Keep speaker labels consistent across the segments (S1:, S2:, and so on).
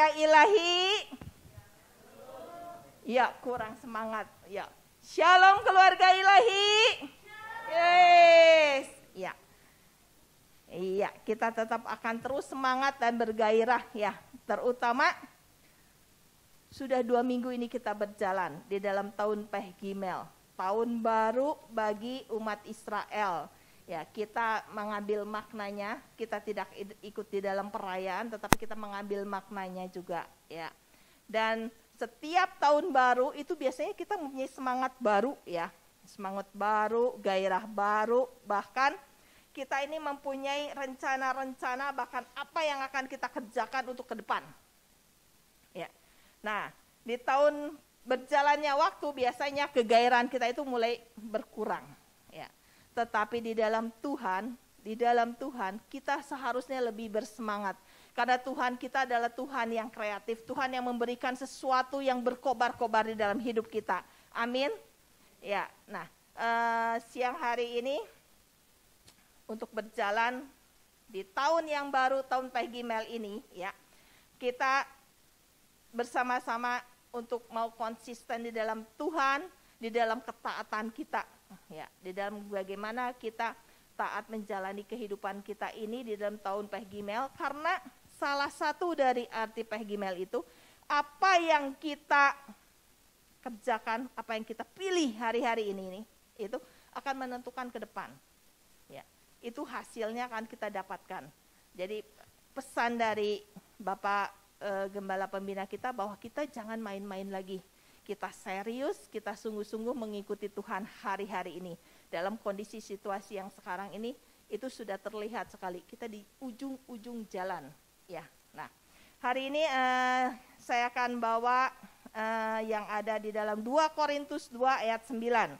S1: keluarga ilahi. Ya, kurang semangat. Ya. Shalom keluarga ilahi. Yes. Ya. Iya, kita tetap akan terus semangat dan bergairah ya. Terutama sudah 2 minggu ini kita berjalan di dalam tahun Peh Gimel, tahun baru bagi umat Israel. Ya, kita mengambil maknanya, kita tidak ikut di dalam perayaan, tetapi kita mengambil maknanya juga ya. Dan setiap tahun baru itu biasanya kita mempunyai semangat baru ya, semangat baru, gairah baru, bahkan kita ini mempunyai rencana-rencana bahkan apa yang akan kita kerjakan untuk ke depan. Ya. Nah, di tahun berjalannya waktu biasanya kegairahan kita itu mulai berkurang. Ya. Tetapi di dalam Tuhan kita seharusnya lebih bersemangat. Karena Tuhan kita adalah Tuhan yang kreatif, Tuhan yang memberikan sesuatu yang berkobar-kobar di dalam hidup kita. Amin. Ya, nah siang hari ini untuk berjalan di tahun yang baru, tahun Peh Gimel ini, ya, kita bersama-sama untuk mau konsisten di dalam Tuhan, di dalam ketaatan kita, ya, di dalam bagaimana kita taat menjalani kehidupan kita ini di dalam tahun Peh Gimel, karena salah satu dari arti Peh Gimel itu apa yang kita kerjakan, apa yang kita pilih hari-hari ini itu akan menentukan ke depan. Ya, itu hasilnya akan kita dapatkan. Jadi pesan dari Bapak Gembala Pembina kita bahwa kita jangan main-main lagi. Kita serius, kita sungguh-sungguh mengikuti Tuhan hari-hari ini. Dalam kondisi situasi yang sekarang ini itu sudah terlihat sekali. Kita di ujung-ujung jalan. Ya, nah hari ini saya akan bawa yang ada di dalam 2 Korintus 2 ayat 9.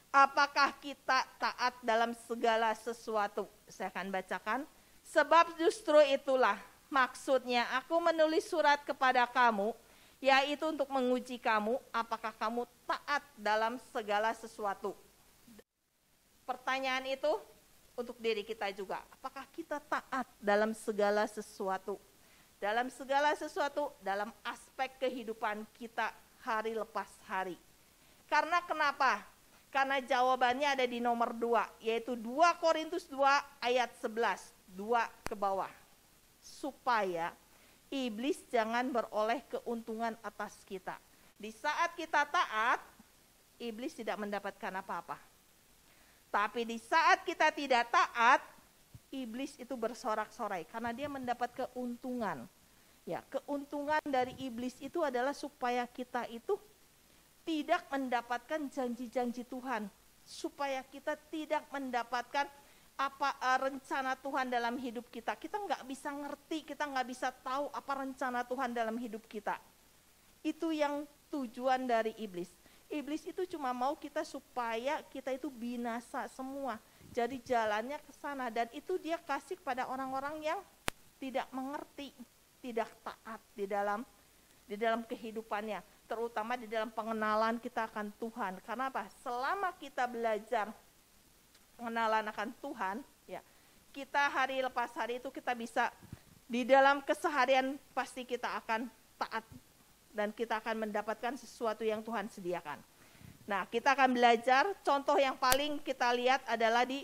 S1: Apakah kita taat dalam segala sesuatu? Saya akan bacakan. Sebab justru itulah maksudnya aku menulis surat kepada kamu, yaitu untuk menguji kamu, apakah kamu taat dalam segala sesuatu. Pertanyaan itu untuk diri kita juga. Apakah kita taat dalam segala sesuatu? Dalam segala sesuatu, dalam aspek kehidupan kita hari lepas hari. Karena kenapa? Karena jawabannya ada di nomor 2, yaitu 2 Korintus 2 ayat 11, 2 ke bawah. Supaya iblis jangan beroleh keuntungan atas kita. Di saat kita taat, iblis tidak mendapatkan apa-apa. Tapi di saat kita tidak taat, iblis itu bersorak-sorai karena dia mendapat keuntungan. Ya, keuntungan dari iblis itu adalah supaya kita itu tidak mendapatkan janji-janji Tuhan, supaya kita tidak mendapatkan apa rencana Tuhan dalam hidup kita. Kita nggak bisa ngerti, kita nggak bisa tahu apa rencana Tuhan dalam hidup kita. Itu yang tujuan dari iblis. Iblis itu cuma mau kita supaya kita itu binasa semua. Jadi jalannya ke sana, dan itu dia kasih kepada orang-orang yang tidak mengerti, tidak taat di dalam kehidupannya, terutama di dalam pengenalan kita akan Tuhan. Karena apa? Selama kita belajar pengenalan akan Tuhan, ya, kita hari lepas hari itu kita bisa di dalam keseharian pasti kita akan taat dan kita akan mendapatkan sesuatu yang Tuhan sediakan. Nah, kita akan belajar contoh yang paling kita lihat adalah di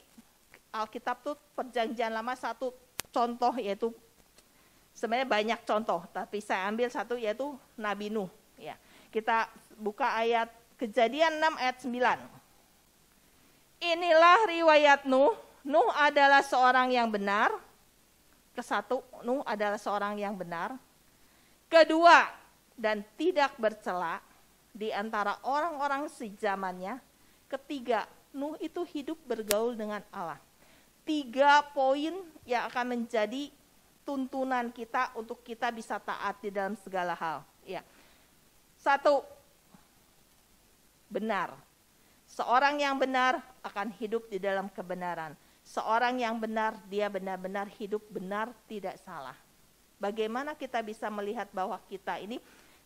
S1: Alkitab tuh Perjanjian Lama, satu contoh yaitu sebenarnya banyak contoh, tapi saya ambil satu yaitu Nabi Nuh. Ya, kita buka ayat Kejadian 6 ayat 9. Inilah riwayat Nuh. Nuh adalah seorang yang benar. Kesatu, Nuh adalah seorang yang benar. Kedua, dan tidak bercela di antara orang-orang sejamannya. Ketiga, Nuh itu hidup bergaul dengan Allah. 3 poin yang akan menjadi tuntunan kita untuk kita bisa taat di dalam segala hal. Ya. 1, benar. Seorang yang benar akan hidup di dalam kebenaran. Seorang yang benar, dia benar-benar hidup benar, tidak salah. Bagaimana kita bisa melihat bahwa kita ini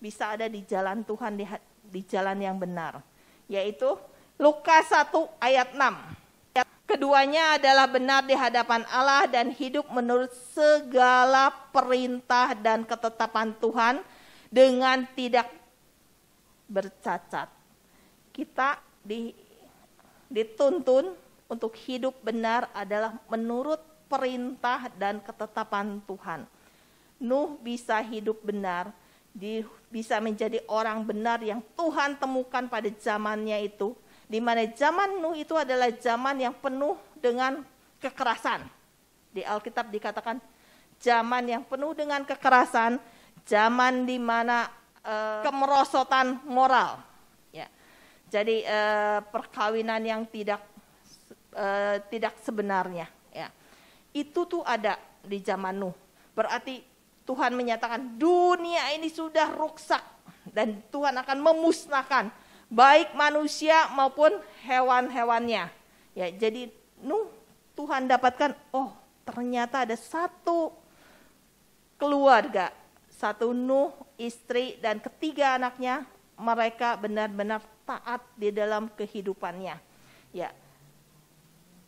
S1: bisa ada di jalan Tuhan, di jalan yang benar? Yaitu Lukas 1 ayat 6. Keduanya adalah benar di hadapan Allah dan hidup menurut segala perintah dan ketetapan Tuhan dengan tidak bercacat. Kita dituntun untuk hidup benar adalah menurut perintah dan ketetapan Tuhan. Nuh bisa hidup benar, bisa menjadi orang benar yang Tuhan temukan pada zamannya itu, di mana zaman Nuh itu adalah zaman yang penuh dengan kekerasan. Di Alkitab dikatakan zaman yang penuh dengan kekerasan, zaman di mana kemerosotan moral. Ya. Jadi perkawinan yang tidak sebenarnya. Ya. Itu tuh ada di zaman Nuh. Berarti Tuhan menyatakan dunia ini sudah rusak dan Tuhan akan memusnahkan baik manusia maupun hewan-hewannya. Ya, jadi Nuh Tuhan dapatkan, oh ternyata ada satu keluarga, satu Nuh, istri dan ketiga anaknya, mereka benar-benar taat di dalam kehidupannya. Ya,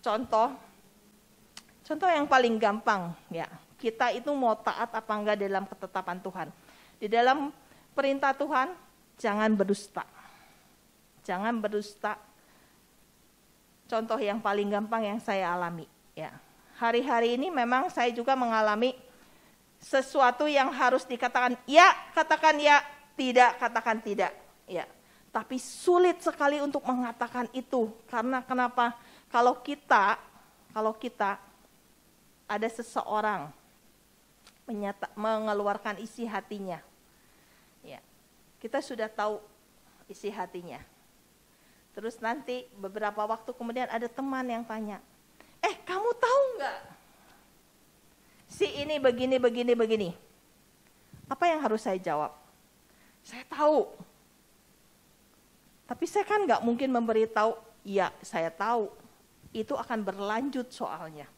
S1: contoh yang paling gampang, ya kita itu mau taat apa enggak dalam ketetapan Tuhan. Di dalam perintah Tuhan, jangan berdusta. Jangan berdusta. Contoh yang paling gampang yang saya alami. Ya, hari-hari ini memang saya juga mengalami sesuatu yang harus dikatakan ya, katakan ya, tidak, katakan tidak. Ya, tapi sulit sekali untuk mengatakan itu. Karena kenapa? Kalau kita ada seseorang mengeluarkan isi hatinya, ya, kita sudah tahu isi hatinya. Terus nanti beberapa waktu kemudian ada teman yang tanya, kamu tahu nggak? Si ini begini. Apa yang harus saya jawab? Saya tahu. Tapi saya kan nggak mungkin memberitahu, ya saya tahu. Itu akan berlanjut soalnya.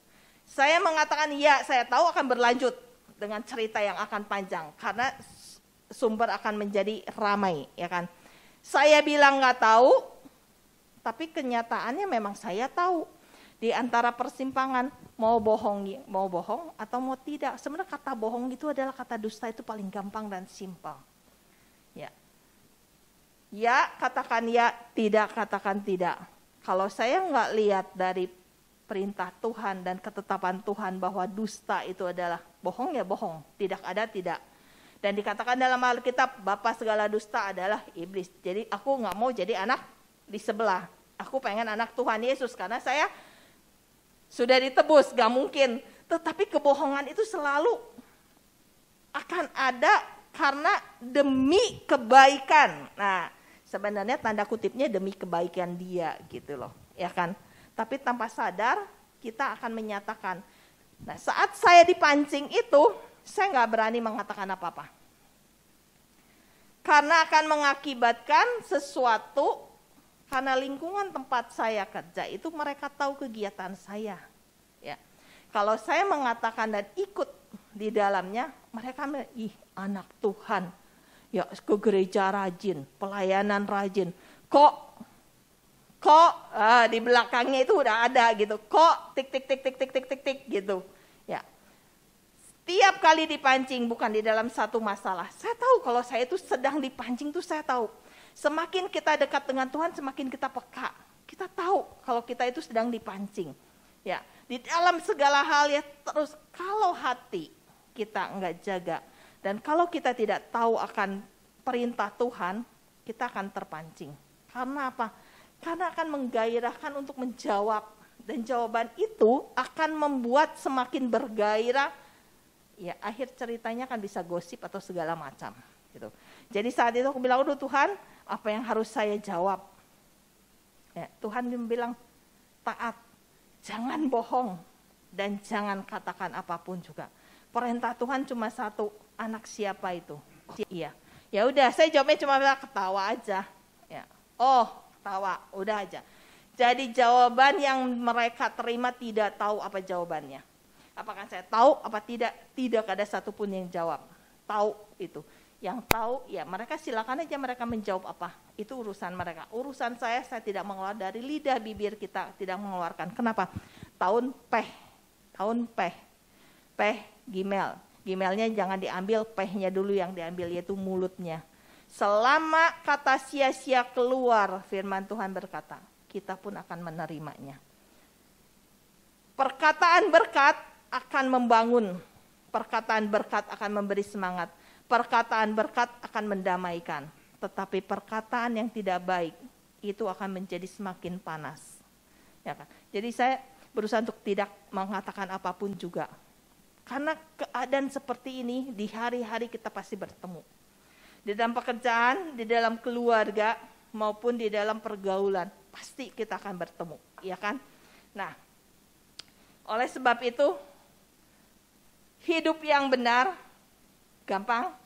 S1: Saya mengatakan ya saya tahu akan berlanjut dengan cerita yang akan panjang. Karena sumber akan menjadi ramai, ya kan? Saya bilang nggak tahu, tapi kenyataannya memang saya tahu. Di antara persimpangan mau bohong atau mau tidak. Sebenarnya kata bohong itu adalah kata dusta, itu paling gampang dan simpel. Ya. Ya katakan ya, tidak katakan tidak. Kalau saya nggak lihat dari perintah Tuhan dan ketetapan Tuhan bahwa dusta itu adalah bohong, ya bohong. Tidak ada, tidak. Dan dikatakan dalam Alkitab, bapa segala dusta adalah iblis. Jadi aku nggak mau jadi anak di sebelah. Aku pengen anak Tuhan Yesus karena saya sudah ditebus, gak mungkin. Tetapi kebohongan itu selalu akan ada karena demi kebaikan. Nah, sebenarnya tanda kutipnya demi kebaikan dia gitu loh, ya kan? Tapi tanpa sadar kita akan menyatakan. Nah, saat saya dipancing itu, saya gak berani mengatakan apa-apa. Karena akan mengakibatkan sesuatu. Karena lingkungan tempat saya kerja itu mereka tahu kegiatan saya. Ya. Kalau saya mengatakan dan ikut di dalamnya, mereka bilang, ih anak Tuhan, ya ke gereja rajin, pelayanan rajin. Kok di belakangnya itu udah ada gitu. Kok tik gitu. Ya. Setiap kali dipancing bukan di dalam satu masalah. Saya tahu kalau saya itu sedang dipancing tuh saya tahu. Semakin kita dekat dengan Tuhan, semakin kita peka. Kita tahu kalau kita itu sedang dipancing. Ya, di dalam segala hal ya terus kalau hati kita enggak jaga dan kalau kita tidak tahu akan perintah Tuhan, kita akan terpancing. Karena apa? Karena akan menggairahkan untuk menjawab dan jawaban itu akan membuat semakin bergairah. Ya, akhir ceritanya kan bisa gosip atau segala macam gitu. Jadi saat itu aku bilang, "Aduh Tuhan, apa yang harus saya jawab?" Ya, Tuhan bilang, taat, jangan bohong, dan jangan katakan apapun juga. Perintah Tuhan cuma satu, anak siapa itu? Iya. Ya udah, saya jawabnya cuma ketawa aja. Ya. Oh, ketawa, udah aja. Jadi jawaban yang mereka terima tidak tahu apa jawabannya. Apakah saya tahu apa tidak? Tidak ada satupun yang jawab. Tahu itu. Yang tahu ya mereka silakan aja mereka menjawab apa Itu urusan mereka. Urusan saya tidak mengeluarkan dari lidah bibir kita, tidak mengeluarkan. Kenapa? Tahun peh, gimel. Gimelnya jangan diambil, pehnya dulu yang diambil, yaitu mulutnya. Selama kata sia-sia keluar, firman Tuhan berkata, kita pun akan menerimanya. Perkataan berkat akan membangun. Perkataan berkat akan memberi semangat. Perkataan berkat akan mendamaikan. Tetapi perkataan yang tidak baik itu akan menjadi semakin panas. Ya kan? Jadi saya berusaha untuk tidak mengatakan apapun juga. Karena keadaan seperti ini di hari-hari kita pasti bertemu. Di dalam pekerjaan, di dalam keluarga, maupun di dalam pergaulan, pasti kita akan bertemu, ya kan? Nah, oleh sebab itu, hidup yang benar gampang.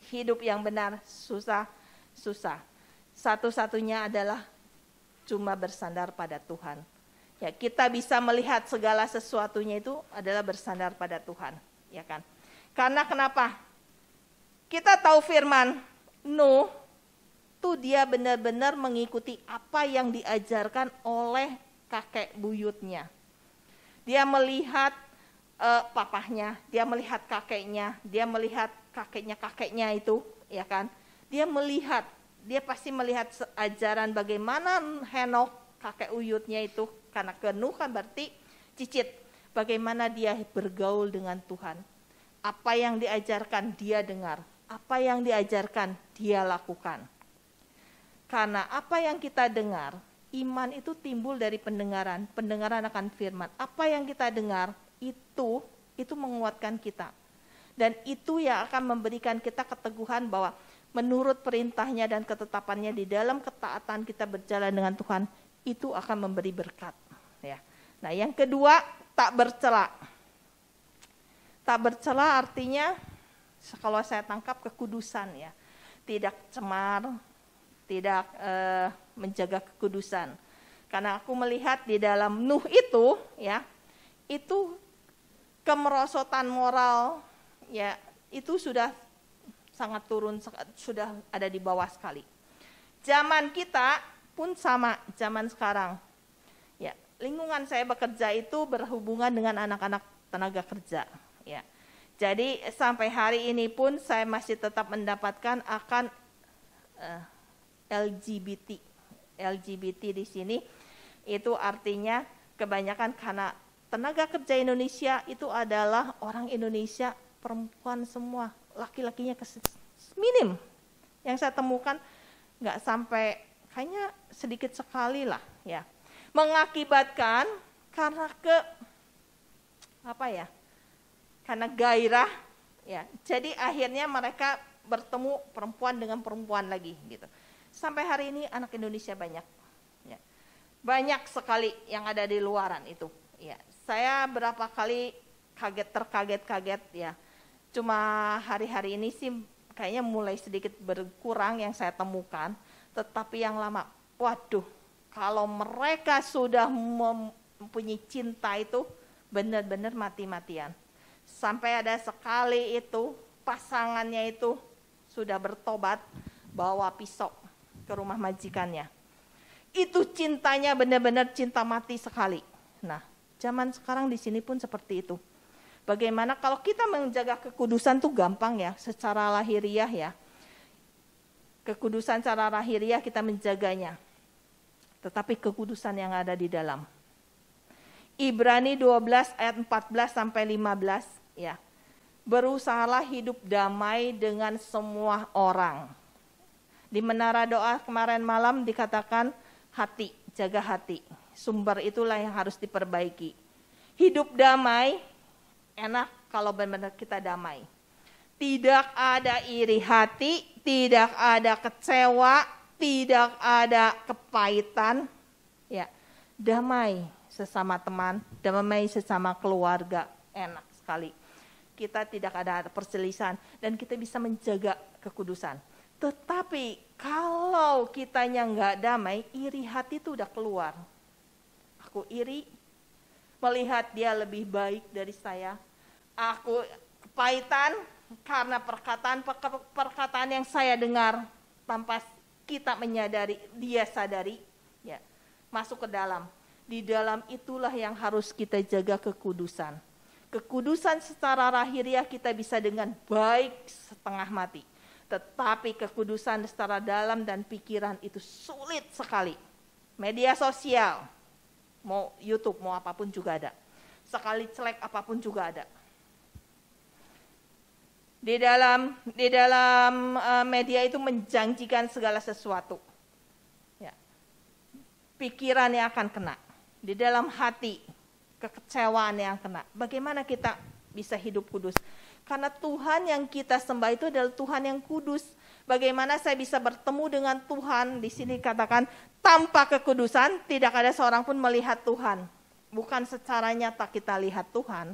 S1: Hidup yang benar susah. Satu-satunya adalah cuma bersandar pada Tuhan. Ya, kita bisa melihat segala sesuatunya itu adalah bersandar pada Tuhan, ya kan? Karena kenapa? Kita tahu firman Nuh, tuh dia benar-benar mengikuti apa yang diajarkan oleh kakek buyutnya. Dia melihat papahnya, dia melihat kakeknya, dia melihat kakeknya itu, ya kan? Dia pasti melihat ajaran bagaimana Henokh, kakek buyutnya itu, karena Nuh kan berarti cicit. Bagaimana dia bergaul dengan Tuhan. Apa yang diajarkan dia dengar, apa yang diajarkan dia lakukan. Karena apa yang kita dengar, iman itu timbul dari pendengaran akan firman. Apa yang kita dengar itu menguatkan kita. Dan itu yang akan memberikan kita keteguhan bahwa menurut perintahnya dan ketetapannya di dalam ketaatan kita berjalan dengan Tuhan, itu akan memberi berkat. Ya. Nah, yang kedua, tak bercela. Tak bercela artinya, kalau saya tangkap, kekudusan, ya. Tidak cemar, tidak menjaga kekudusan. Karena aku melihat di dalam Nuh itu, ya, itu kemerosotan moral, ya, itu sudah sangat turun, sudah ada di bawah sekali. Zaman kita pun sama, zaman sekarang. Ya, lingkungan saya bekerja itu berhubungan dengan anak-anak tenaga kerja. Ya, jadi sampai hari ini pun saya masih tetap mendapatkan akan LGBT di sini. Itu artinya kebanyakan karena tenaga kerja Indonesia itu adalah orang Indonesia, perempuan semua, laki-lakinya minim. Yang saya temukan nggak sampai, kayaknya sedikit sekali lah, ya. Mengakibatkan karena karena gairah, ya. Jadi akhirnya mereka bertemu perempuan dengan perempuan lagi, gitu. Sampai hari ini anak Indonesia banyak, ya. Banyak sekali yang ada di luaran itu, ya. Saya berapa kali terkaget-kaget, ya. Cuma hari-hari ini sih kayaknya mulai sedikit berkurang yang saya temukan. Tetapi yang lama, waduh, kalau mereka sudah mempunyai cinta itu benar-benar mati-matian. Sampai ada sekali itu pasangannya itu sudah bertobat bawa pisau ke rumah majikannya. Itu cintanya benar-benar cinta mati sekali. Nah, zaman sekarang di sini pun seperti itu. Bagaimana kalau kita menjaga kekudusan tuh gampang, ya, secara lahiriah, ya. Kekudusan secara lahiriah kita menjaganya. Tetapi kekudusan yang ada di dalam. Ibrani 12 ayat 14 sampai 15, ya. Berusahalah hidup damai dengan semua orang. Di menara doa kemarin malam dikatakan hati, jaga hati. Sumber itulah yang harus diperbaiki. Hidup damai, enak kalau benar-benar kita damai. Tidak ada iri hati, tidak ada kecewa, tidak ada kepahitan. Ya, damai sesama teman, damai sesama keluarga, enak sekali. Kita tidak ada perselisihan dan kita bisa menjaga kekudusan. Tetapi kalau kitanya nggak damai, iri hati itu udah keluar. Aku iri, melihat dia lebih baik dari saya. Aku kepahitan karena perkataan yang saya dengar tanpa kita menyadari, dia sadari, ya, masuk ke dalam. Di dalam itulah yang harus kita jaga kekudusan. Kekudusan secara lahiriah kita bisa dengan baik setengah mati. Tetapi kekudusan secara dalam dan pikiran itu sulit sekali. Media sosial, mau YouTube, mau apapun juga ada. Sekali celek apapun juga ada. Di dalam media itu menjanjikan segala sesuatu. Ya. Pikiran yang akan kena. Di dalam hati, kekecewaan yang kena. Bagaimana kita bisa hidup kudus? Karena Tuhan yang kita sembah itu adalah Tuhan yang kudus. Bagaimana saya bisa bertemu dengan Tuhan? Di sini katakan, tanpa kekudusan tidak ada seorang pun melihat Tuhan. Bukan secara nyata kita lihat Tuhan,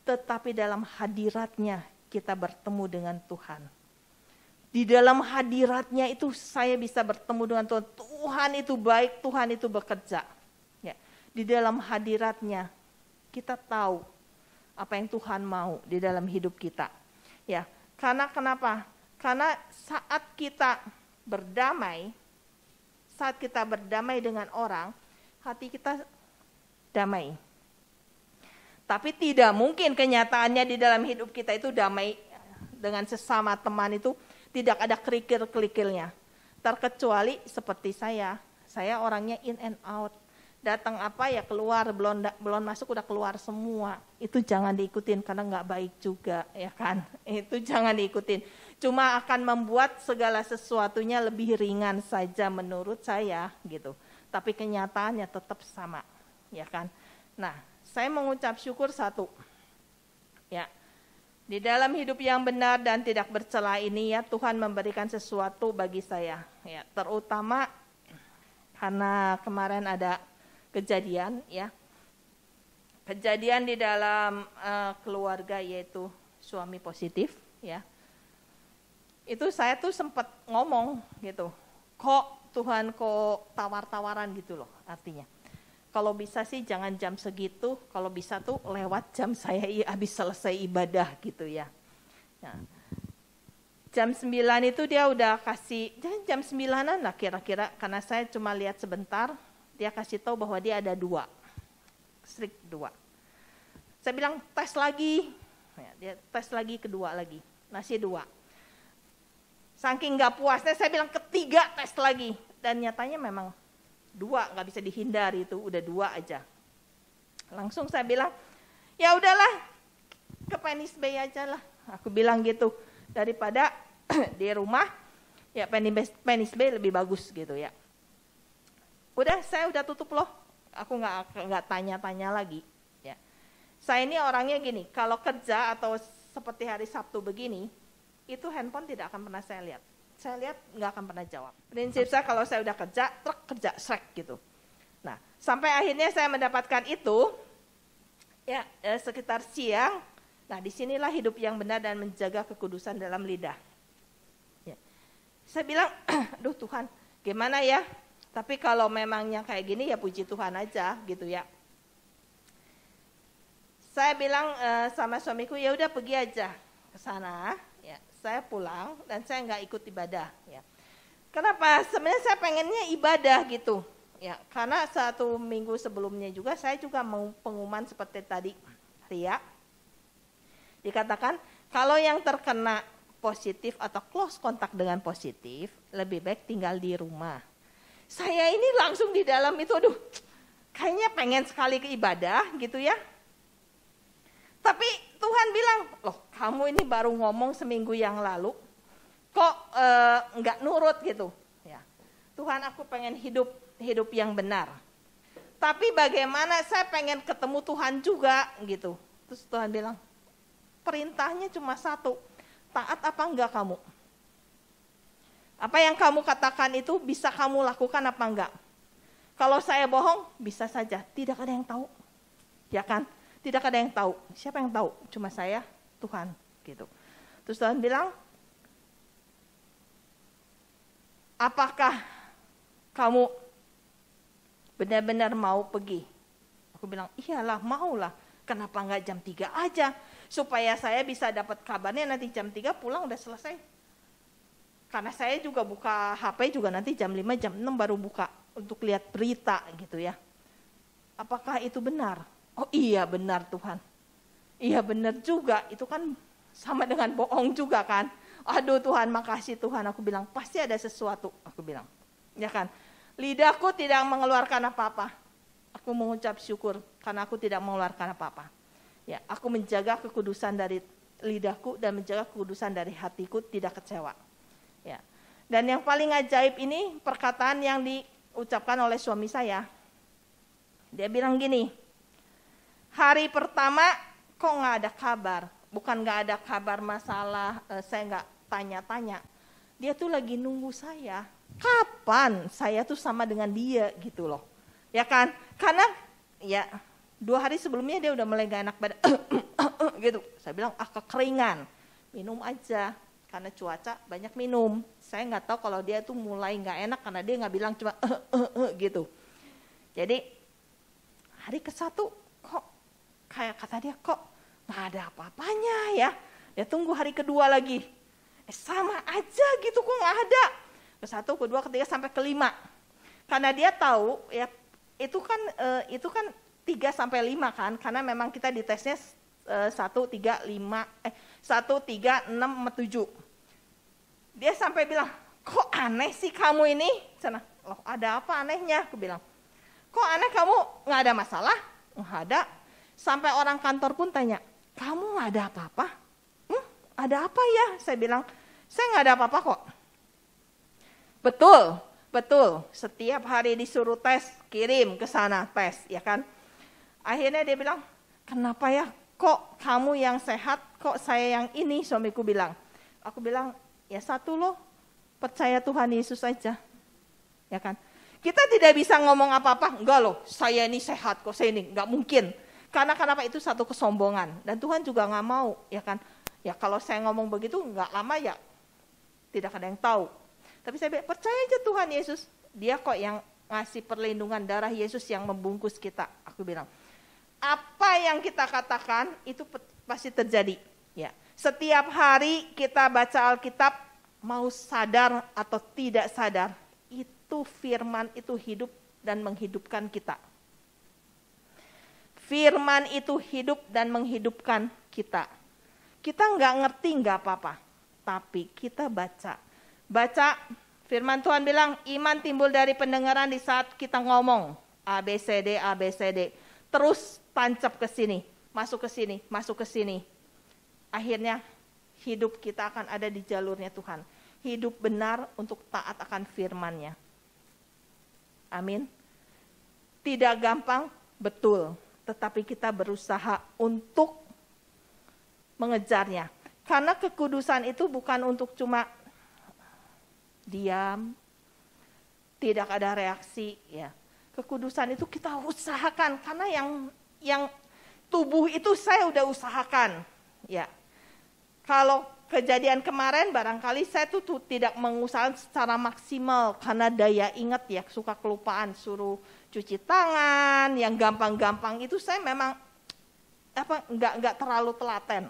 S1: tetapi dalam hadiratnya kita bertemu dengan Tuhan. Di dalam hadiratnya itu saya bisa bertemu dengan Tuhan. Tuhan itu baik, Tuhan itu bekerja. Ya. Di dalam hadiratnya kita tahu apa yang Tuhan mau di dalam hidup kita. Ya, karena kenapa? Karena saat kita berdamai dengan orang, hati kita damai. Tapi tidak mungkin kenyataannya di dalam hidup kita itu damai dengan sesama teman itu tidak ada kerikil-kerikilnya. Terkecuali seperti saya orangnya in and out. Datang apa ya keluar, belum masuk udah keluar semua. Itu jangan diikutin karena nggak baik juga, ya kan? Itu jangan diikutin. Cuma akan membuat segala sesuatunya lebih ringan saja menurut saya gitu. Tapi kenyataannya tetap sama, ya kan? Nah, saya mengucap syukur satu. Ya. Di dalam hidup yang benar dan tidak bercela ini ya Tuhan memberikan sesuatu bagi saya. Ya, terutama karena kemarin ada kejadian ya. Kejadian di dalam keluarga yaitu suami positif ya. Itu saya tuh sempat ngomong gitu. Kok Tuhan kok tawar-tawaran gitu loh artinya. Kalau bisa sih jangan jam segitu, kalau bisa tuh lewat jam saya habis selesai ibadah gitu ya. Nah, jam 9 itu dia udah kasih, jam 9-an lah kira-kira, karena saya cuma lihat sebentar, dia kasih tahu bahwa dia ada 2, strik 2. Saya bilang tes lagi, ya, dia tes lagi kedua lagi, masih 2. Saking gak puasnya saya bilang ketiga tes lagi, dan nyatanya memang 2 nggak bisa dihindari itu udah 2 aja. Langsung saya bilang ya udahlah ke Penis Bay aja lah. Aku bilang gitu daripada di rumah ya Penis Bay lebih bagus gitu ya. Udah saya udah tutup loh. Aku nggak tanya-tanya lagi. Ya. Saya ini orangnya gini kalau kerja atau seperti hari Sabtu begini itu handphone tidak akan pernah saya lihat. Saya lihat nggak akan pernah jawab. Prinsip saya kalau saya udah kerja, srek gitu. Nah, sampai akhirnya saya mendapatkan itu, ya sekitar siang. Nah, disinilah hidup yang benar dan menjaga kekudusan dalam lidah. Ya. Saya bilang, aduh Tuhan, gimana ya? Tapi kalau memangnya kayak gini ya puji Tuhan aja gitu ya. Saya bilang sama suamiku, ya udah pergi aja ke sana. Saya pulang dan saya nggak ikut ibadah ya. Kenapa? Sebenarnya saya pengennya ibadah gitu ya. Karena 1 minggu sebelumnya juga saya juga mau pengumuman seperti tadi Ria. Dikatakan kalau yang terkena positif atau close kontak dengan positif lebih baik tinggal di rumah. Saya ini langsung di dalam itu aduh kayaknya pengen sekali ke ibadah gitu ya. Tapi Tuhan bilang, loh kamu ini baru ngomong seminggu yang lalu, kok nggak nurut gitu. Ya. Tuhan aku pengen hidup yang benar. Tapi bagaimana saya pengen ketemu Tuhan juga gitu. Terus Tuhan bilang, perintahnya cuma 1, taat apa enggak kamu? Apa yang kamu katakan itu bisa kamu lakukan apa enggak? Kalau saya bohong, bisa saja, tidak ada yang tahu. Ya kan? Tidak ada yang tahu. Siapa yang tahu? Cuma saya, Tuhan, gitu. Terus Tuhan bilang, apakah kamu benar-benar mau pergi? Aku bilang, iyalah, maulah. Kenapa enggak jam 3 aja? Supaya saya bisa dapat kabarnya nanti jam 3 pulang udah selesai. Karena saya juga buka HP juga nanti jam 5, jam 6 baru buka untuk lihat berita gitu ya. Apakah itu benar? Oh iya benar Tuhan. Iya benar juga, itu kan sama dengan bohong juga kan. Aduh Tuhan, makasih Tuhan, aku bilang pasti ada sesuatu, aku bilang. Ya kan? Lidahku tidak mengeluarkan apa-apa. Aku mengucap syukur karena aku tidak mengeluarkan apa-apa. Ya, aku menjaga kekudusan dari lidahku dan menjaga kekudusan dari hatiku, tidak kecewa. Ya. Dan yang paling ajaib ini perkataan yang diucapkan oleh suami saya. Dia bilang gini, hari pertama kok nggak ada kabar. Bukan nggak ada kabar masalah, saya nggak tanya-tanya. Dia tuh lagi nunggu saya. Kapan saya tuh sama dengan dia gitu loh. Ya kan? Karena ya 2 hari sebelumnya dia udah mulai gak enak badan. Gitu. Saya bilang kekeringan. Minum aja. Karena cuaca banyak minum. Saya nggak tahu kalau dia tuh mulai nggak enak karena dia nggak bilang cuma gitu. Jadi hari ke-1 kok kayak kata dia kok nggak ada apa-apanya ya. Dia tunggu hari kedua lagi. Sama aja gitu kok nggak ada. Ke-1, ke-2, ke-3 sampai ke-5. Karena dia tahu ya itu kan 3 sampai 5 kan. Karena memang kita ditesnya 1, 3, 5, 1, 3, 6, 7. Dia sampai bilang, kok aneh sih kamu ini? Sana, loh ada apa anehnya? Aku bilang, kok aneh kamu nggak ada masalah? Nggak ada. Sampai orang kantor pun tanya, kamu nggak ada apa-apa? Ada apa ya? Saya bilang, saya nggak ada apa-apa kok. Betul. Setiap hari disuruh tes, kirim ke sana tes, ya kan? Akhirnya dia bilang, kenapa ya? Kok kamu yang sehat, kok saya yang ini? Suamiku bilang. Aku bilang, ya satu loh, percaya Tuhan Yesus aja. Ya kan? Kita tidak bisa ngomong apa-apa, enggak loh, saya ini sehat kok, saya ini, enggak mungkin. Karena kenapa itu satu kesombongan. Dan Tuhan juga nggak mau, ya kan? Ya kalau saya ngomong begitu, nggak lama ya, tidak ada yang tahu. Tapi saya bilang, percaya aja Tuhan Yesus. Dia kok yang ngasih perlindungan, darah Yesus yang membungkus kita. Aku bilang, apa yang kita katakan itu pasti terjadi. Ya. Setiap hari kita baca Alkitab, mau sadar atau tidak sadar, itu firman itu hidup dan menghidupkan kita. Firman itu hidup dan menghidupkan kita. Kita nggak ngerti nggak apa-apa, tapi kita baca. Baca, firman Tuhan bilang, iman timbul dari pendengaran di saat kita ngomong. ABCD. Terus tancap ke sini, masuk ke sini, masuk ke sini. Akhirnya hidup kita akan ada di jalurnya Tuhan. Hidup benar untuk taat akan firman-Nya. Amin. Tidak gampang, betul. Tetapi kita berusaha untuk mengejarnya. Karena kekudusan itu bukan untuk cuma diam, tidak ada reaksi, ya. Kekudusan itu kita usahakan karena yang tubuh itu saya udah usahakan, ya. Kalau kejadian kemarin barangkali saya tuh tidak mengusahakan secara maksimal karena daya ingat ya, suka kelupaan, suruh cuci tangan, yang gampang-gampang itu saya memang nggak terlalu telaten,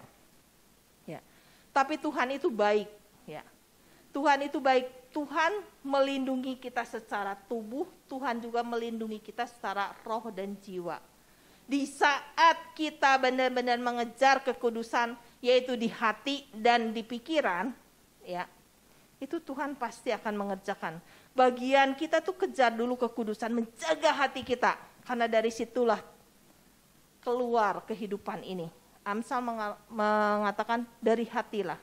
S1: ya. Tapi Tuhan itu baik, ya. Tuhan itu baik. Tuhan melindungi kita secara tubuh, Tuhan juga melindungi kita secara roh dan jiwa. Di saat kita benar-benar mengejar kekudusan, yaitu di hati dan di pikiran, ya, itu Tuhan pasti akan mengerjakan. Bagian kita tuh kejar dulu kekudusan, menjaga hati kita, karena dari situlah keluar kehidupan ini. Amsal mengatakan dari hatilah.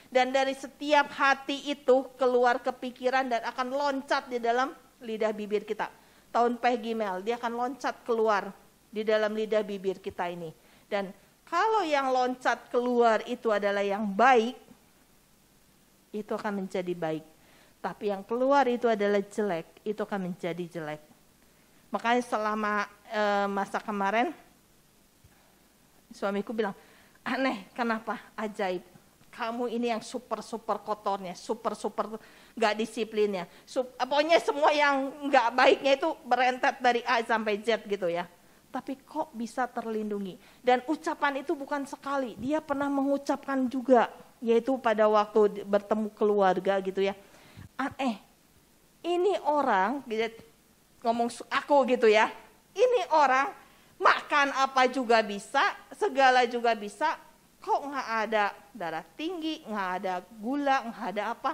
S1: Dan dari setiap hati itu keluar kepikiran dan akan loncat di dalam lidah bibir kita. Tahun Pegimel, dia akan loncat keluar di dalam lidah bibir kita ini. Dan kalau yang loncat keluar itu adalah yang baik, itu akan menjadi baik. Tapi yang keluar itu adalah jelek, itu akan menjadi jelek. Makanya selama masa kemarin, suamiku bilang, aneh, kenapa? Ajaib. Kamu ini yang super kotornya, super nggak disiplinnya. Pokoknya semua yang nggak baiknya itu berentet dari A sampai Z gitu ya. Tapi kok bisa terlindungi? Dan ucapan itu bukan sekali, dia pernah mengucapkan juga, yaitu pada waktu bertemu keluarga gitu ya. Aneh, ini orang, ngomong aku gitu ya, ini orang makan apa juga bisa, segala juga bisa, kok nggak ada darah tinggi, nggak ada gula, nggak ada apa.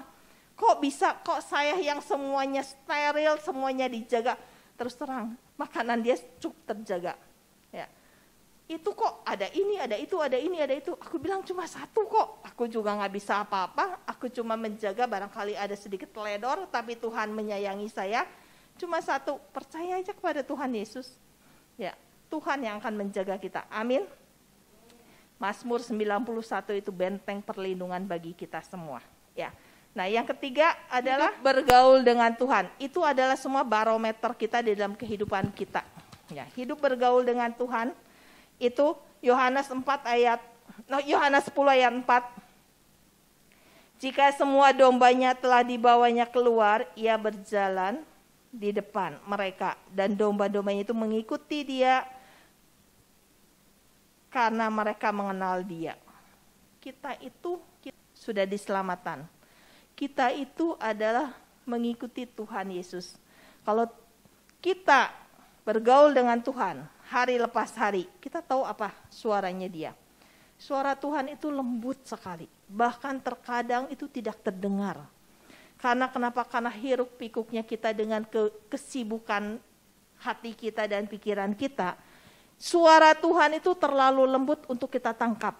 S1: Kok bisa, kok saya yang semuanya steril, semuanya dijaga. Terus terang, makanan dia cukup terjaga. Ya. Itu kok ada ini, ada itu, ada ini, ada itu. Aku bilang cuma satu kok. Aku juga nggak bisa apa-apa. Aku cuma menjaga, barangkali ada sedikit teledor, tapi Tuhan menyayangi saya. Cuma satu, percaya aja kepada Tuhan Yesus. Ya, Tuhan yang akan menjaga kita. Amin. Mazmur 91 itu benteng perlindungan bagi kita semua. Ya. Nah, yang ketiga adalah bergaul dengan Tuhan. Itu adalah semua barometer kita di dalam kehidupan kita. Ya, hidup bergaul dengan Tuhan itu Yohanes 10 ayat 4. Jika semua dombanya telah dibawanya keluar, ia berjalan di depan mereka dan domba-dombanya itu mengikuti dia karena mereka mengenal dia. Kita itu sudah diselamatkan. Kita itu adalah mengikuti Tuhan Yesus. Kalau kita bergaul dengan Tuhan hari lepas hari, kita tahu apa suaranya dia. Suara Tuhan itu lembut sekali. Bahkan terkadang itu tidak terdengar. Karena kenapa? Karena hiruk pikuknya kita dengan kesibukan hati kita dan pikiran kita. Suara Tuhan itu terlalu lembut untuk kita tangkap.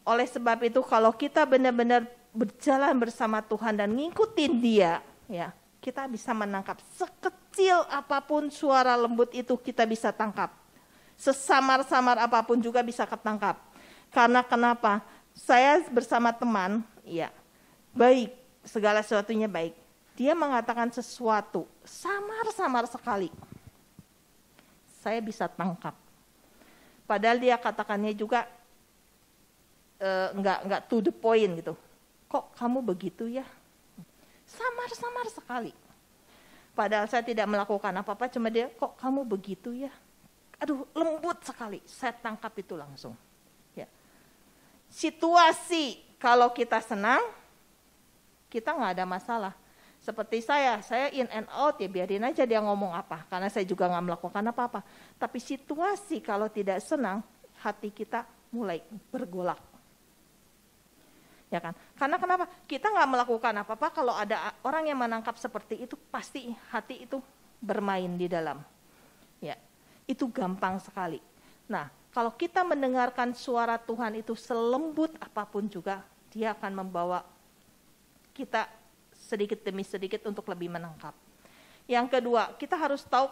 S1: Oleh sebab itu kalau kita benar-benar berjalan bersama Tuhan dan ngikutin dia, ya, kita bisa menangkap sekecil apapun suara lembut itu kita bisa tangkap. Sesamar-samar apapun juga bisa ketangkap. Karena kenapa? Saya bersama teman, ya, baik, segala sesuatunya baik. Dia mengatakan sesuatu samar-samar sekali. Saya bisa tangkap. Padahal dia katakannya juga enggak to the point gitu. Kok kamu begitu ya? Samar-samar sekali. Padahal saya tidak melakukan apa-apa, cuma dia, kok kamu begitu ya? Aduh, lembut sekali. Saya tangkap itu langsung. Ya. Situasi kalau kita senang, kita nggak ada masalah. Seperti saya in and out, ya biarin aja dia ngomong apa. Karena saya juga nggak melakukan apa-apa. Tapi situasi kalau tidak senang, hati kita mulai bergolak. Ya kan? Karena kenapa? Kita nggak melakukan apa-apa, kalau ada orang yang menangkap seperti itu, pasti hati itu bermain di dalam. Ya, itu gampang sekali. Nah, kalau kita mendengarkan suara Tuhan itu selembut apapun juga, dia akan membawa kita sedikit demi sedikit untuk lebih menangkap. Yang kedua, kita harus tahu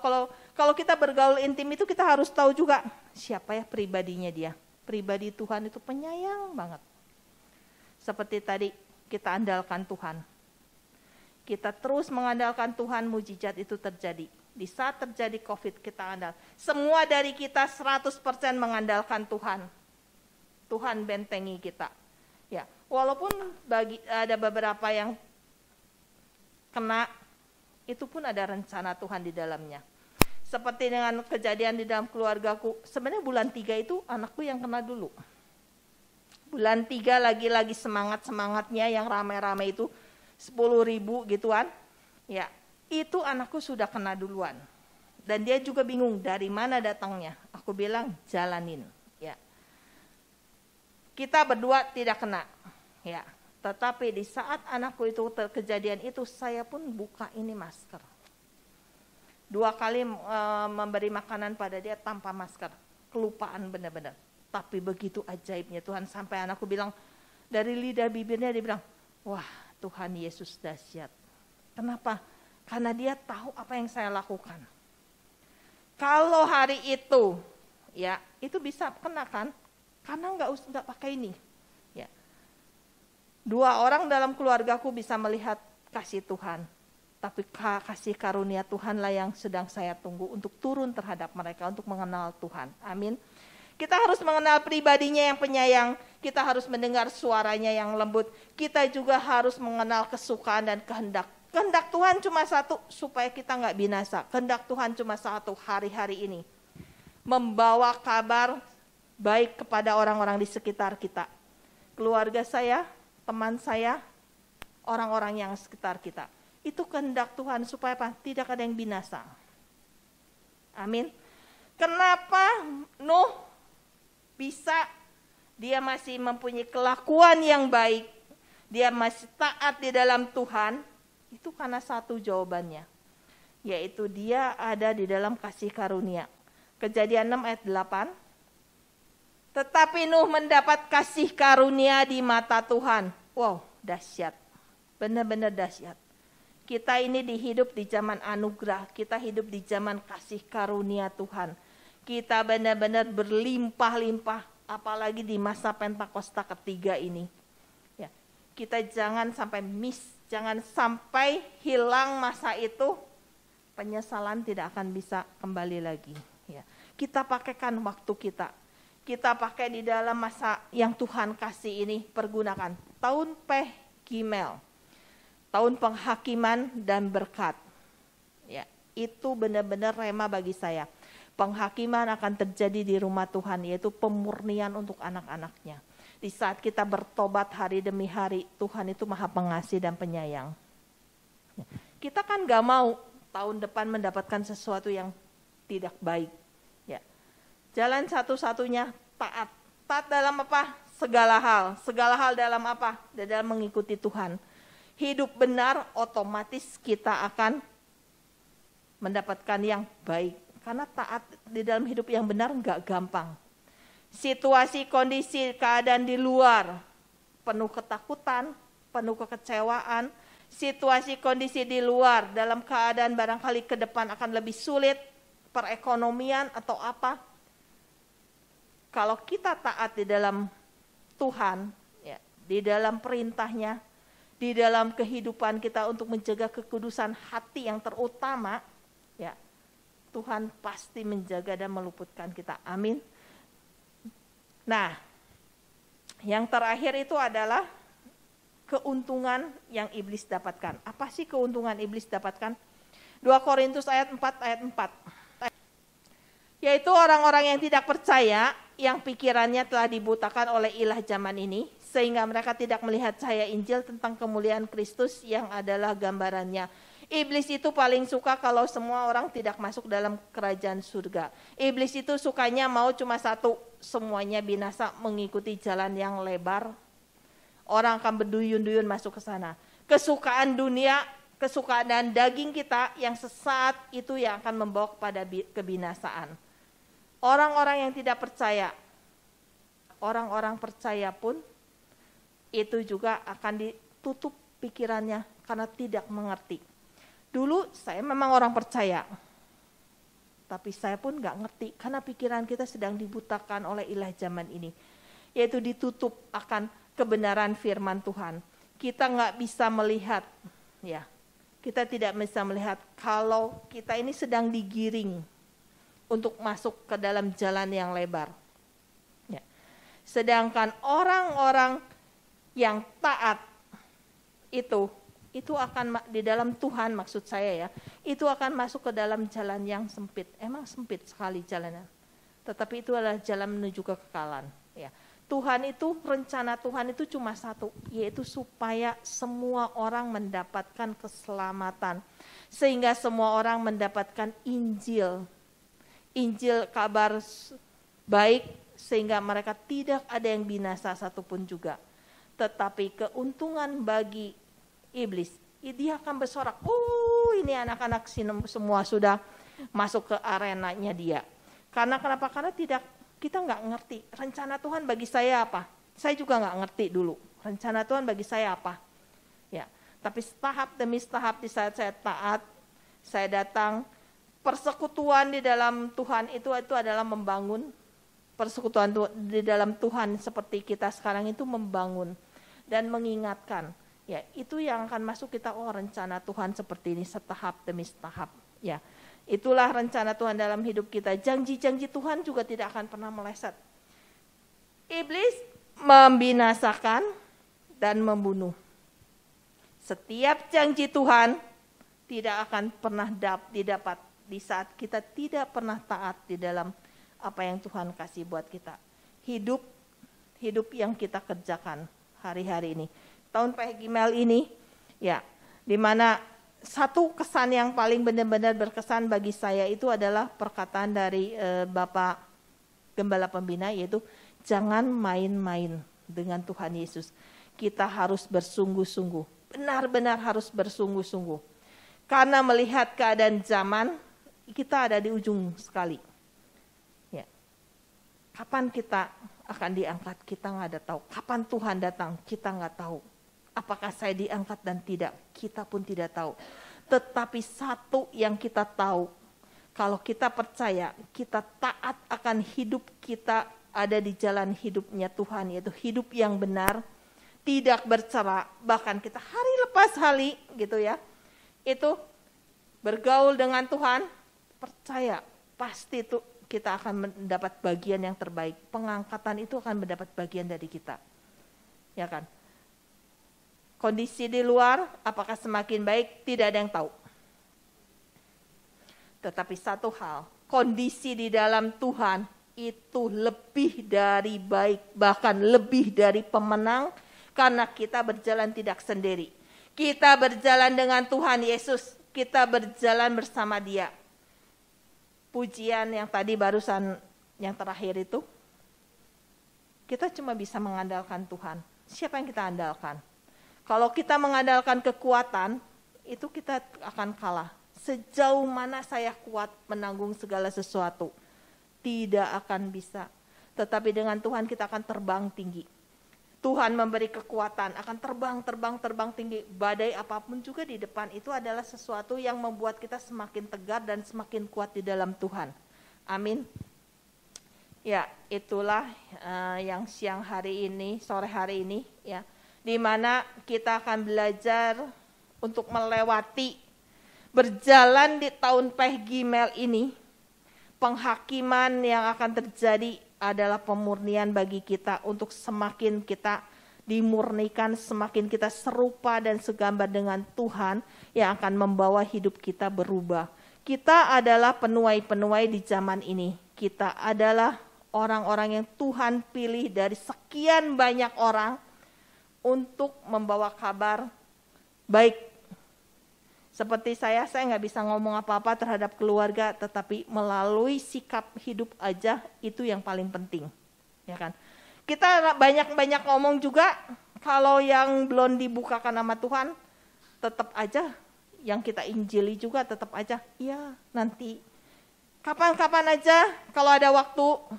S1: kalau kita bergaul intim itu kita harus tahu juga siapa ya pribadinya dia. Pribadi Tuhan itu penyayang banget. Seperti tadi kita andalkan Tuhan. Kita terus mengandalkan Tuhan, mujizat itu terjadi. Di saat terjadi COVID kita andal. Semua dari kita 100% mengandalkan Tuhan. Tuhan bentengi kita. Ya, walaupun ada beberapa yang kena, itu pun ada rencana Tuhan di dalamnya. Seperti dengan kejadian di dalam keluargaku, sebenarnya bulan 3 itu anakku yang kena dulu. Bulan 3 lagi-lagi semangat-semangatnya yang rame-rame itu 10.000 gituan. Ya, itu anakku sudah kena duluan. Dan dia juga bingung dari mana datangnya. Aku bilang jalanin, ya. Kita berdua tidak kena, ya. Tetapi di saat anakku itu kejadian itu, saya pun buka ini masker. 2 kali memberi makanan pada dia tanpa masker. Kelupaan benar-benar. Tapi begitu ajaibnya Tuhan, sampai anakku bilang, dari lidah bibirnya dia bilang, wah Tuhan Yesus dahsyat. Kenapa? Karena dia tahu apa yang saya lakukan. Kalau hari itu, ya itu bisa kena kan? Karena nggak pakai ini. Ya. 2 orang dalam keluargaku bisa melihat kasih Tuhan. Tapi kasih karunia Tuhanlah yang sedang saya tunggu untuk turun terhadap mereka, untuk mengenal Tuhan. Amin. Kita harus mengenal pribadinya yang penyayang. Kita harus mendengar suaranya yang lembut. Kita juga harus mengenal kesukaan dan kehendak. Kehendak Tuhan cuma satu, supaya kita nggak binasa. Kehendak Tuhan cuma satu hari-hari ini. Membawa kabar baik kepada orang-orang di sekitar kita. keluarga saya, teman saya, orang-orang yang sekitar kita. Itu kehendak Tuhan supaya apa? Tidak ada yang binasa. Amin. Kenapa Nuh bisa, dia masih mempunyai kelakuan yang baik, dia masih taat di dalam Tuhan? Itu karena satu jawabannya, yaitu dia ada di dalam kasih karunia. Kejadian 6 ayat 8. Tetapi Nuh mendapat kasih karunia di mata Tuhan. Wow, dahsyat. Benar-benar dahsyat. Kita ini hidup di zaman anugerah, kita hidup di zaman kasih karunia Tuhan. Kita benar-benar berlimpah-limpah, apalagi di masa Pentakosta ketiga ini. Ya, kita jangan sampai jangan sampai hilang masa itu, penyesalan tidak akan bisa kembali lagi. Ya, kita pakaikan waktu kita. Kita pakai di dalam masa yang Tuhan kasih ini, pergunakan. Tahun Peh Gimel, tahun penghakiman dan berkat. Ya, itu benar-benar rema bagi saya. Penghakiman akan terjadi di rumah Tuhan, yaitu pemurnian untuk anak-anaknya. Di saat kita bertobat hari demi hari, Tuhan itu maha pengasih dan penyayang. Ya, kita kan gak mau tahun depan mendapatkan sesuatu yang tidak baik. Ya, jalan satu-satunya taat. Taat dalam apa? Segala hal. Segala hal dalam apa? Dalam mengikuti Tuhan. Hidup benar, otomatis kita akan mendapatkan yang baik. Karena taat di dalam hidup yang benar enggak gampang. Situasi, kondisi, keadaan di luar penuh ketakutan, penuh kekecewaan. Situasi, kondisi di luar dalam keadaan barangkali ke depan akan lebih sulit, perekonomian atau apa. Kalau kita taat di dalam Tuhan, ya, di dalam perintahnya, di dalam kehidupan kita untuk menjaga kekudusan hati yang terutama, ya, Tuhan pasti menjaga dan meluputkan kita. Amin. Nah, yang terakhir itu adalah keuntungan yang iblis dapatkan. Apa sih keuntungan iblis dapatkan? 2 Korintus ayat 4 ayat 4. Yaitu orang-orang yang tidak percaya, yang pikirannya telah dibutakan oleh ilah zaman ini, sehingga mereka tidak melihat cahaya Injil tentang kemuliaan Kristus yang adalah gambarannya. Iblis itu paling suka kalau semua orang tidak masuk dalam kerajaan surga. Iblis itu sukanya mau cuma satu, semuanya binasa mengikuti jalan yang lebar. Orang akan berduyun-duyun masuk ke sana. Kesukaan dunia, kesukaan dan daging kita yang sesaat itu yang akan membawa kepada kebinasaan. Orang-orang yang tidak percaya, orang-orang percaya pun itu juga akan ditutup pikirannya karena tidak mengerti. Dulu saya memang orang percaya, tapi saya pun gak ngerti karena pikiran kita sedang dibutakan oleh ilah zaman ini, yaitu ditutup akan kebenaran firman Tuhan. Kita gak bisa melihat, ya, kita tidak bisa melihat kalau kita ini sedang digiring untuk masuk ke dalam jalan yang lebar. Ya. Sedangkan orang-orang yang taat itu akan di dalam Tuhan, maksud saya ya, itu akan masuk ke dalam jalan yang sempit. Emang sempit sekali jalannya, tetapi itu adalah jalan menuju kekekalan. Ya. Tuhan itu, rencana Tuhan itu cuma satu, yaitu supaya semua orang mendapatkan keselamatan, sehingga semua orang mendapatkan Injil kabar baik, sehingga mereka tidak ada yang binasa satupun juga. Tetapi keuntungan bagi iblis, dia akan bersorak, ini anak-anak semua sudah masuk ke arenanya dia. Karena kenapa? Karena kita nggak ngerti rencana Tuhan bagi saya apa. Saya juga nggak ngerti dulu rencana Tuhan bagi saya apa. Ya, tapi tahap demi tahap di saat saya taat, saya datang. Persekutuan di dalam Tuhan itu adalah membangun. Persekutuan di dalam Tuhan seperti kita sekarang itu membangun dan mengingatkan. Ya, itu yang akan masuk kita, rencana Tuhan seperti ini setahap demi setahap. Ya, itulah rencana Tuhan dalam hidup kita. Janji-janji Tuhan juga tidak akan pernah meleset. Iblis membinasakan dan membunuh. Setiap janji Tuhan tidak akan pernah didapat di saat kita tidak pernah taat di dalam apa yang Tuhan kasih buat kita. Hidup yang kita kerjakan. hari-hari ini. Tahun Pehgimel ini, ya, dimana satu kesan yang paling benar-benar berkesan bagi saya itu adalah perkataan dari Bapak Gembala Pembina, yaitu jangan main-main dengan Tuhan Yesus. Kita harus bersungguh-sungguh, benar-benar harus bersungguh-sungguh. Karena melihat keadaan zaman, kita ada di ujung sekali. Ya. Kapan kita akan diangkat, kita nggak ada tahu. Kapan Tuhan datang, kita nggak tahu. Apakah saya diangkat dan tidak, kita pun tidak tahu. Tetapi satu yang kita tahu, kalau kita percaya, kita taat akan hidup kita ada di jalan hidupnya Tuhan, yaitu hidup yang benar, tidak bercerai, bahkan kita hari lepas hari gitu ya, itu bergaul dengan Tuhan, percaya pasti itu kita akan mendapat bagian yang terbaik. Pengangkatan itu akan mendapat bagian dari kita, ya kan? Kondisi di luar apakah semakin baik, tidak ada yang tahu. Tetapi satu hal, kondisi di dalam Tuhan itu lebih dari baik, bahkan lebih dari pemenang, karena kita berjalan tidak sendiri. Kita berjalan dengan Tuhan Yesus, kita berjalan bersama Dia. Pujian yang tadi barusan, yang terakhir itu, kita cuma bisa mengandalkan Tuhan. Siapa yang kita andalkan? Kalau kita mengandalkan kekuatan, itu kita akan kalah. Sejauh mana saya kuat menanggung segala sesuatu, tidak akan bisa. Tetapi dengan Tuhan kita akan terbang tinggi. Tuhan memberi kekuatan, akan terbang tinggi. Badai apapun juga di depan itu adalah sesuatu yang membuat kita semakin tegar dan semakin kuat di dalam Tuhan. Amin. Ya, itulah yang siang hari ini, sore hari ini, ya, di mana kita akan belajar untuk melewati, berjalan di tahun Pehgimel ini. Penghakiman yang akan terjadi adalah pemurnian bagi kita untuk semakin kita dimurnikan, semakin kita serupa dan segambar dengan Tuhan yang akan membawa hidup kita berubah. Kita adalah penuai-penuai di zaman ini. Kita adalah orang-orang yang Tuhan pilih dari sekian banyak orang untuk membawa kabar baik. Seperti saya nggak bisa ngomong apa-apa terhadap keluarga, tetapi melalui sikap hidup aja itu yang paling penting, ya kan? Kita banyak ngomong juga, kalau yang belum dibukakan sama Tuhan, tetap aja yang kita injili juga tetap aja, ya nanti, kapan-kapan aja, kalau ada waktu,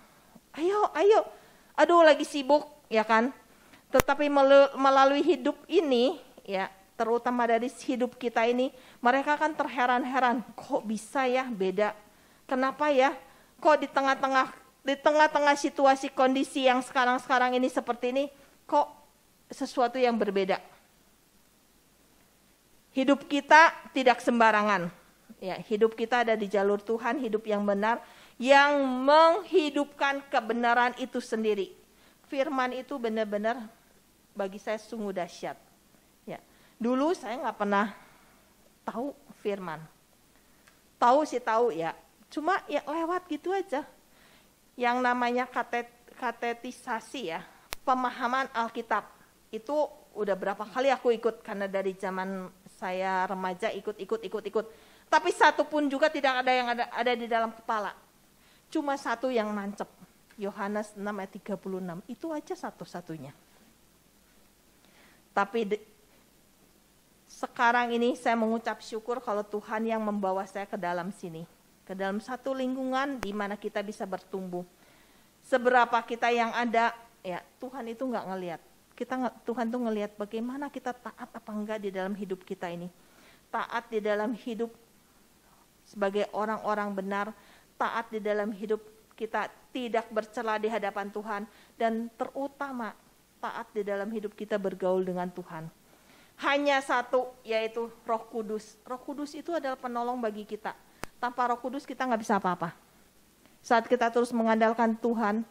S1: ayo, aduh lagi sibuk, ya kan? Tetapi melalui hidup ini, ya, terutama dari hidup kita ini, mereka kan terheran-heran, kok bisa ya beda? Kenapa ya? Kok di tengah-tengah situasi kondisi yang sekarang ini seperti ini, kok sesuatu yang berbeda? Hidup kita tidak sembarangan. Ya, hidup kita ada di jalur Tuhan, hidup yang benar, yang menghidupkan kebenaran itu sendiri. Firman itu benar-benar bagi saya sungguh dahsyat. Ya, dulu saya nggak pernah tahu firman. Tahu ya, cuma ya lewat gitu aja. Yang namanya katetisasi ya, pemahaman Alkitab. Itu udah berapa kali aku ikut, karena dari zaman saya remaja ikut. Tapi satu pun juga tidak ada yang ada di dalam kepala. Cuma satu yang nancep. Yohanes 6 ayat 36. Itu aja satu-satunya. Tapi sekarang ini saya mengucap syukur kalau Tuhan yang membawa saya ke dalam sini. Ke dalam satu lingkungan di mana kita bisa bertumbuh. Seberapa kita yang ada, ya Tuhan itu nggak ngelihat. Tuhan tuh ngelihat bagaimana kita taat apa enggak di dalam hidup kita ini. Taat di dalam hidup sebagai orang-orang benar. Taat di dalam hidup kita tidak bercela di hadapan Tuhan. Dan terutama taat di dalam hidup kita bergaul dengan Tuhan. Hanya satu, yaitu Roh Kudus. Roh Kudus itu adalah penolong bagi kita. Tanpa Roh Kudus kita nggak bisa apa-apa. Saat kita terus mengandalkan Tuhan,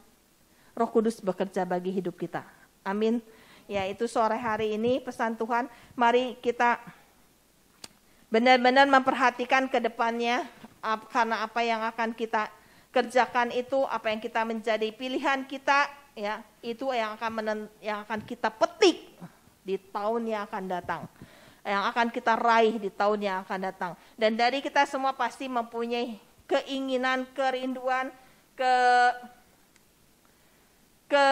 S1: Roh Kudus bekerja bagi hidup kita. Amin. Ya, itu sore hari ini pesan Tuhan. Mari kita benar-benar memperhatikan ke depannya, karena apa yang akan kita kerjakan itu, apa yang kita menjadi pilihan kita, ya. itu yang akan kita petik di tahun yang akan datang, yang akan kita raih di tahun yang akan datang. Dan dari kita semua pasti mempunyai keinginan, kerinduan, ke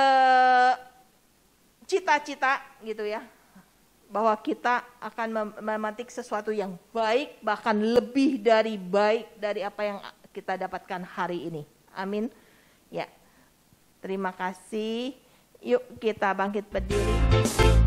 S1: cita-cita gitu ya, bahwa kita akan memetik sesuatu yang baik, bahkan lebih dari baik dari apa yang kita dapatkan hari ini. Amin. Ya. Terima kasih. Yuk kita bangkit berdiri.